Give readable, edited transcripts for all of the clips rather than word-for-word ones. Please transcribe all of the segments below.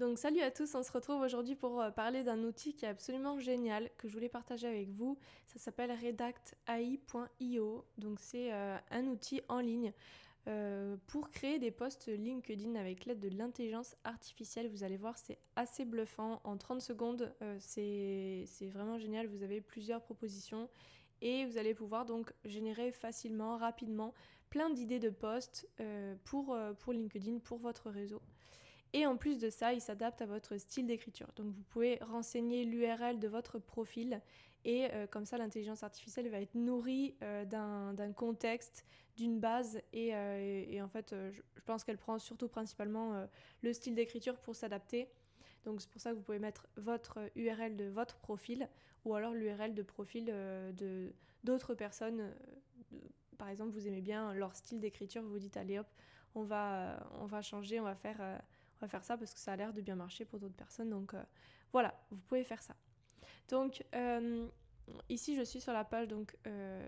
Donc salut à tous, on se retrouve aujourd'hui pour parler d'un outil qui est absolument génial, que je voulais partager avec vous. Ça s'appelle redactai.io. Donc c'est un outil en ligne pour créer des posts LinkedIn avec l'aide de l'intelligence artificielle. Vous allez voir, c'est assez bluffant. En 30 secondes, c'est vraiment génial. Vous avez plusieurs propositions et vous allez pouvoir donc générer facilement, rapidement, plein d'idées de posts pour LinkedIn, pour votre réseau. Et en plus de ça, il s'adapte à votre style d'écriture. Donc vous pouvez renseigner l'URL de votre profil et comme ça l'intelligence artificielle va être nourrie d'un contexte, d'une base et en fait je pense qu'elle prend surtout principalement le style d'écriture pour s'adapter. Donc c'est pour ça que vous pouvez mettre votre URL de votre profil ou alors l'URL de profil d'autres personnes. Par exemple, vous aimez bien leur style d'écriture, vous vous dites allez hop, on va changer, on va faire ça parce que ça a l'air de bien marcher pour d'autres personnes. Donc voilà, vous pouvez faire ça. Donc ici, je suis sur la page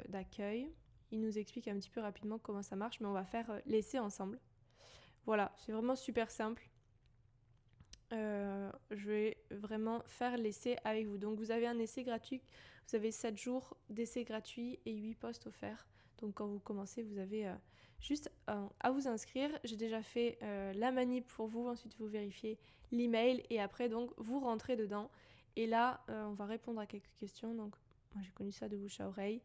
d'accueil. Il nous explique un petit peu rapidement comment ça marche, mais on va faire l'essai ensemble. Voilà, c'est vraiment super simple. Je vais vraiment faire l'essai avec vous. Donc vous avez un essai gratuit, vous avez 7 jours d'essai gratuit et 8 posts offerts. Donc quand vous commencez, vous avez juste à vous inscrire. J'ai déjà fait la manip pour vous, ensuite vous vérifiez l'email et après donc vous rentrez dedans. Et là, on va répondre à quelques questions. Donc moi j'ai connu ça de bouche à oreille.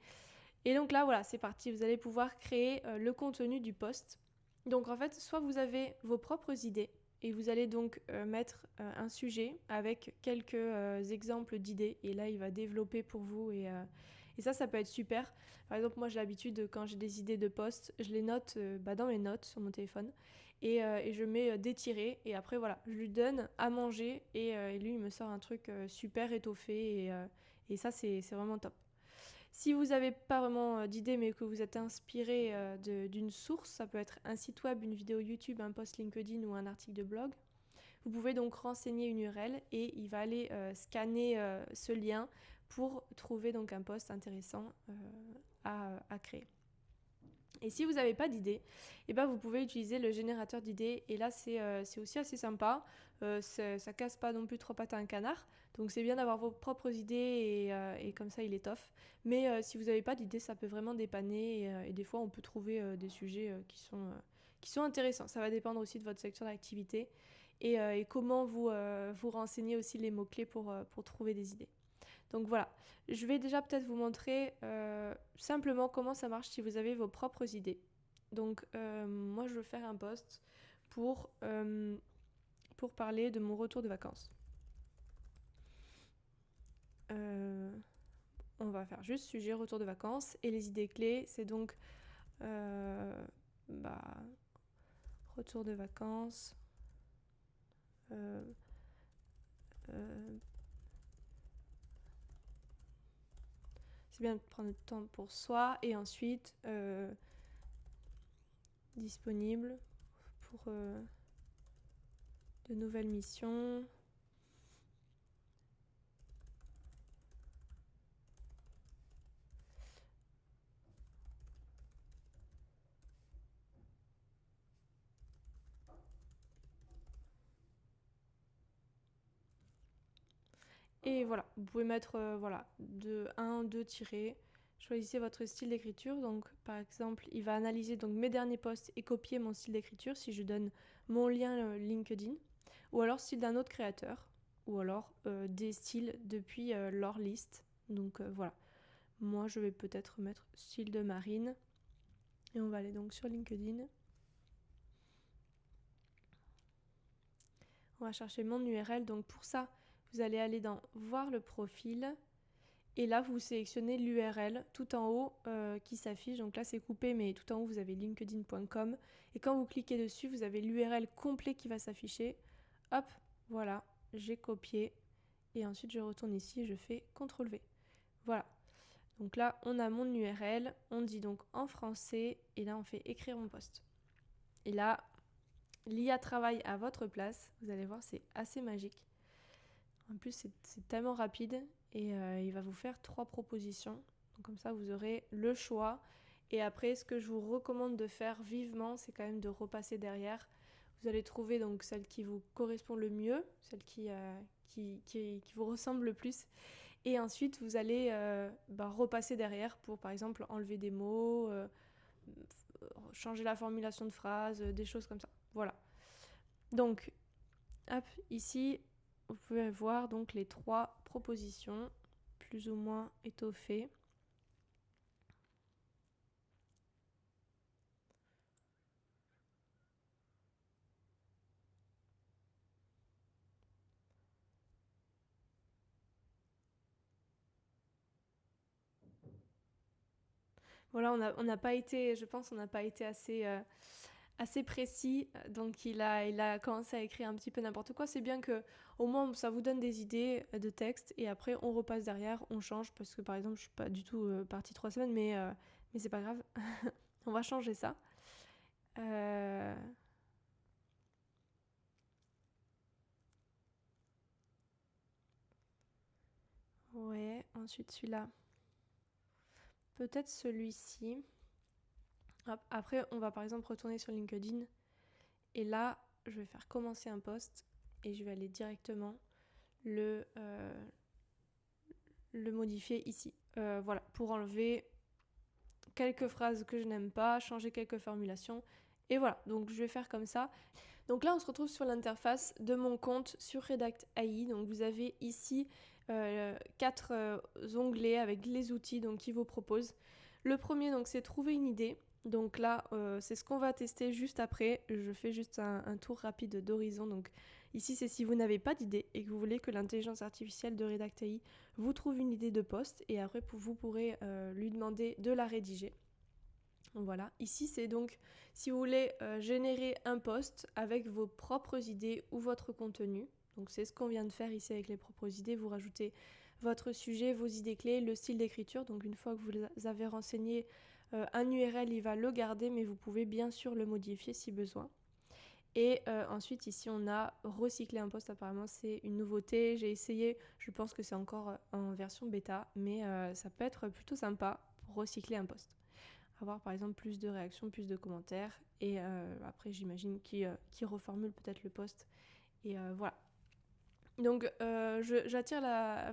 Et donc là, voilà, c'est parti. Vous allez pouvoir créer le contenu du post. Donc en fait, soit vous avez vos propres idées, et vous allez donc mettre un sujet avec quelques exemples d'idées. Et là, il va développer pour vous. Et ça peut être super. Par exemple, moi, j'ai l'habitude, quand j'ai des idées de posts, je les note dans mes notes sur mon téléphone. Et je mets des tirets. Et après, voilà, je lui donne à manger. Et lui, il me sort un truc super étoffé. Et ça, c'est vraiment top. Si vous n'avez pas vraiment d'idée mais que vous êtes inspiré d'une source, ça peut être un site web, une vidéo YouTube, un post LinkedIn ou un article de blog, vous pouvez donc renseigner une URL et il va aller scanner ce lien pour trouver donc un post intéressant à créer. Et si vous n'avez pas d'idée, vous pouvez utiliser le générateur d'idées. Et là, c'est aussi assez sympa. Ça casse pas non plus trois pattes à un canard. Donc c'est bien d'avoir vos propres idées et comme ça, il étoffe. Mais si vous n'avez pas d'idée, ça peut vraiment dépanner. Et des fois, on peut trouver des sujets qui sont intéressants. Ça va dépendre aussi de votre secteur d'activité et comment vous renseignez aussi les mots-clés pour trouver des idées. Donc voilà, je vais déjà peut-être vous montrer simplement comment ça marche si vous avez vos propres idées. Donc moi je veux faire un post pour parler de mon retour de vacances. On va faire juste sujet retour de vacances et les idées clés c'est donc retour de vacances, c'est bien de prendre le temps pour soi et ensuite disponible pour de nouvelles missions. Et voilà, vous pouvez mettre de 1, 2 tirets. Choisissez votre style d'écriture. Donc par exemple, il va analyser donc mes derniers posts et copier mon style d'écriture si je donne mon lien LinkedIn. Ou alors style d'un autre créateur. Ou alors des styles depuis leur liste. Donc voilà. Moi, je vais peut-être mettre style de Marine. Et on va aller donc sur LinkedIn. On va chercher mon URL. Donc pour ça, vous allez aller dans voir le profil. Et là, vous sélectionnez l'URL tout en haut qui s'affiche. Donc là, c'est coupé, mais tout en haut, vous avez linkedin.com. Et quand vous cliquez dessus, vous avez l'URL complet qui va s'afficher. Hop, voilà, j'ai copié. Et ensuite, je retourne ici et je fais CTRL-V. Voilà. Donc là, on a mon URL. On dit donc en français. Et là, on fait écrire mon post. Et là, l'IA travaille à votre place. Vous allez voir, c'est assez magique. En plus, c'est tellement rapide et il va vous faire 3 propositions. Donc comme ça, vous aurez le choix. Et après, ce que je vous recommande de faire vivement, c'est quand même de repasser derrière. Vous allez trouver donc celle qui vous correspond le mieux, celle qui vous ressemble le plus. Et ensuite, vous allez repasser derrière pour, par exemple, enlever des mots, changer la formulation de phrases, des choses comme ça. Voilà. Donc, hop, ici, vous pouvez voir donc les 3 propositions, plus ou moins étoffées. Voilà, on n'a pas été, je pense, on n'a pas été assez précis, donc il a commencé à écrire un petit peu n'importe quoi. C'est bien que au moins ça vous donne des idées de texte et après on repasse derrière, on change parce que par exemple je suis pas du tout partie 3 semaines, mais c'est pas grave, on va changer ça. Ouais, ensuite celui-là, peut-être celui-ci. Hop, après on va par exemple retourner sur LinkedIn et là je vais faire commencer un post et je vais aller directement le modifier ici. Voilà, pour enlever quelques phrases que je n'aime pas, changer quelques formulations. Et voilà, donc je vais faire comme ça. Donc là, on se retrouve sur l'interface de mon compte sur Redact AI. Donc vous avez ici 4 onglets avec les outils donc, qui vous proposent. Le premier, donc, c'est trouver une idée. Donc là, c'est ce qu'on va tester juste après. Je fais juste un tour rapide d'horizon. Donc ici, c'est si vous n'avez pas d'idée et que vous voulez que l'intelligence artificielle de Redact AI vous trouve une idée de poste. Et après, vous pourrez lui demander de la rédiger. Voilà, ici c'est donc si vous voulez générer un post avec vos propres idées ou votre contenu. Donc c'est ce qu'on vient de faire ici avec les propres idées. Vous rajoutez votre sujet, vos idées clés, le style d'écriture. Donc une fois que vous avez renseigné un URL, il va le garder, mais vous pouvez bien sûr le modifier si besoin. Et ensuite ici on a recyclé un post, apparemment c'est une nouveauté. J'ai essayé, je pense que c'est encore en version bêta, mais ça peut être plutôt sympa pour recycler un post. Avoir par exemple plus de réactions, plus de commentaires et après j'imagine qu'il reformule peut-être le post et voilà. Donc j'attire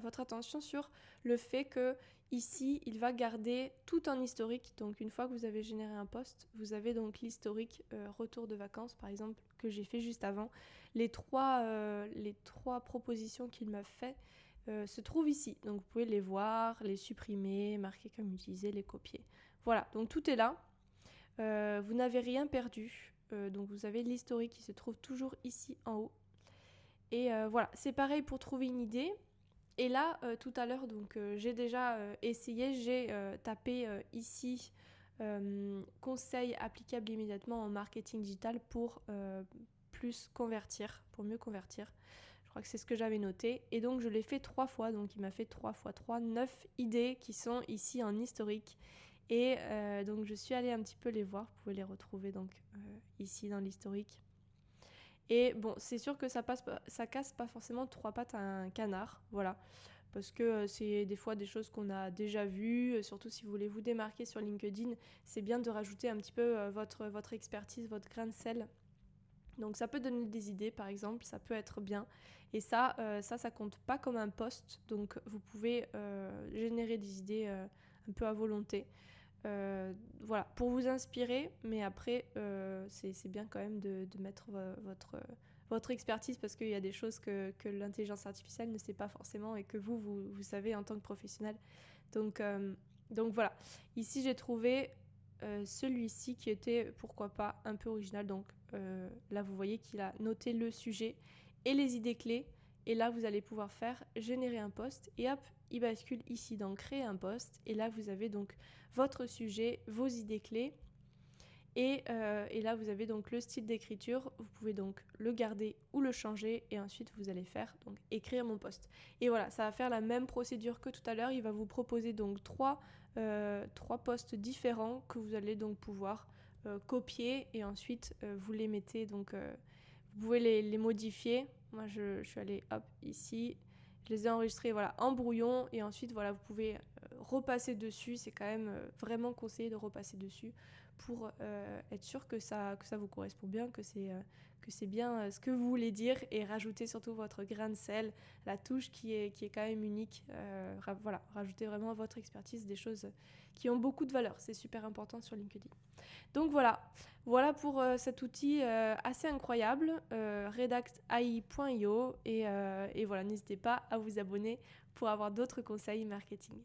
votre attention sur le fait que ici il va garder tout un historique. Donc une fois que vous avez généré un post, vous avez donc l'historique retour de vacances par exemple que j'ai fait juste avant. Les trois propositions qu'il m'a fait se trouvent ici. Donc vous pouvez les voir, les supprimer, marquer comme utilisé, les copier. Voilà, donc tout est là. Vous n'avez rien perdu. Donc vous avez l'historique qui se trouve toujours ici en haut. Et voilà, c'est pareil pour trouver une idée. Et là, tout à l'heure, donc j'ai déjà essayé, j'ai tapé ici conseils applicables immédiatement en marketing digital pour plus convertir, pour mieux convertir. Je crois que c'est ce que j'avais noté. Et donc je l'ai fait 3 fois, donc il m'a fait 3 x 3, 9 idées qui sont ici en historique. Et donc je suis allée un petit peu les voir, vous pouvez les retrouver donc ici dans l'historique. Et bon, c'est sûr que ça casse pas forcément 3 pattes à un canard, voilà. Parce que c'est des fois des choses qu'on a déjà vues, surtout si vous voulez vous démarquer sur LinkedIn, c'est bien de rajouter un petit peu votre expertise, votre grain de sel. Donc ça peut donner des idées par exemple, ça peut être bien. Et ça compte pas comme un post, donc vous pouvez générer des idées un peu à volonté. Voilà, pour vous inspirer, mais après, c'est bien quand même de mettre votre expertise parce qu'il y a des choses que l'intelligence artificielle ne sait pas forcément et que vous savez en tant que professionnel. Donc voilà, ici j'ai trouvé celui-ci qui était, pourquoi pas, un peu original. Donc là, vous voyez qu'il a noté le sujet et les idées clés. Et là, vous allez pouvoir faire générer un post et hop, il bascule ici dans créer un post. Et là, vous avez donc votre sujet, vos idées clés. Et là, vous avez donc le style d'écriture. Vous pouvez donc le garder ou le changer. Et ensuite, vous allez faire donc écrire mon post. Et voilà, ça va faire la même procédure que tout à l'heure. Il va vous proposer donc trois posts différents que vous allez donc pouvoir copier. Et ensuite, vous les mettez donc... vous pouvez les modifier. Moi, je suis allée hop ici. Je les ai enregistrés voilà, en brouillon. Et ensuite, voilà, vous pouvez repasser dessus. C'est quand même vraiment conseillé de repasser dessus pour être sûr que ça vous correspond bien, que c'est bien ce que vous voulez dire et rajoutez surtout votre grain de sel, la touche qui est quand même unique. Voilà, rajoutez vraiment à votre expertise des choses qui ont beaucoup de valeur. C'est super important sur LinkedIn. Donc voilà pour cet outil assez incroyable, redactai.io et voilà, n'hésitez pas à vous abonner pour avoir d'autres conseils marketing.